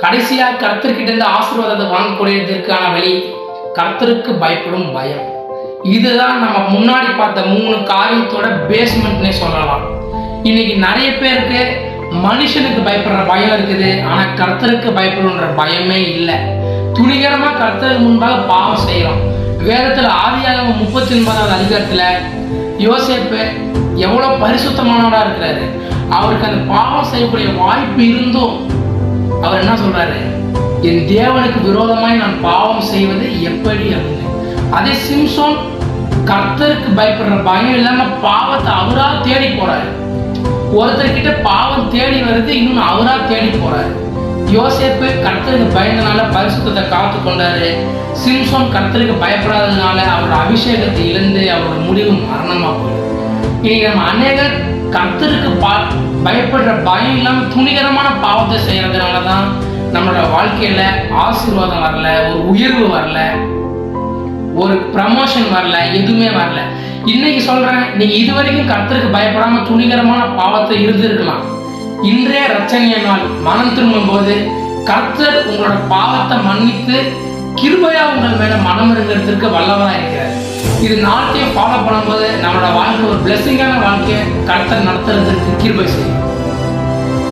கடைசியா கர்த்தர்கிட்ட இருந்து ஆசீர்வாதத்தை வாங்கக்கூடியதற்கான வழி கர்த்தருக்கு பயப்படும் பயம். இதுதான் நம்ம முன்னாடி பார்த்த 3 காரியத்தோட பேஸ்மெண்ட்னே சொல்லலாம். இன்னைக்கு நிறைய பேருக்கு மனுஷனுக்கு பயப்படுற பயம் இருக்குது, ஆனா கர்த்தருக்கு பயப்படுன்ற பயமே இல்லை. துணிகரமா கர்த்தருக்கு முன்பாக பாவம் செய்யறோம். வேதத்துல ஆதியாகமம் 39வது அதிகாரத்துல யோசேப்பு எவ்வளவு பரிசுத்தமானவரா இருக்கிறாரு. அவருக்கு அந்த பாவம் செய்யக்கூடிய வாய்ப்பு இருந்தும் அவர் என்ன சொல்றாரு, என் தேவனுக்கு விரோதமாய் நான் பாவம் செய்வது எப்படி அப்படின்னு. அதே சிம்சோன் கர்த்தருக்கு பயப்படுற பயம் இல்லாம பாவத்தை அவரா தேடி போறாரு. ஒருத்தர்கிட்ட பாவம் தேடி வருது, இன்னொன்னு அவரா தேடி போறாரு. யோசேப்பு கர்த்தருக்கு பயந்தனால பரிசுத்தத்தை காத்து கொண்டாரு. சிம்சோன் கர்த்தருக்கு பயப்படாததுனால அவரோட அபிஷேகத்தை இழந்து அவரோட முடிவு மரணமா போயிடும். இன்னைக்கு நம்ம அநேகர் கர்த்தருக்கு பயப்படுற பயம் இல்லாம துணிகரமான பாவத்தை செய்யறதுனாலதான் நம்மளோட வாழ்க்கையில ஆசீர்வாதம் வரல, ஒரு உயர்வு வரல, ஒரு ப்ரமோஷன் வரல, எதுவுமே வரல. இன்னைக்கு சொல்றேன், நீங்க இதுவரைக்கும் கர்த்தருக்கு பயப்படாம துணிகரமான பாவத்தை இருந்திருக்கலாம். இன்றைய ரட்சணிய நாள் மனம் திரும்பும் போது கர்த்தர் உங்களோட பாவத்தை மன்னித்து கிருபையா உங்கள் மேல மனம் இருக்கிறதுக்கு வல்லவரா இருக்கிறார். இது நாளையும் ஃபாலோ பண்ணும்போது நம்மளோட வாழ்க்கை ஒரு பிளெஸிங்கான வாழ்க்கையை கர்த்தர் நடத்துறதுக்கு கிருபை செய்யும்.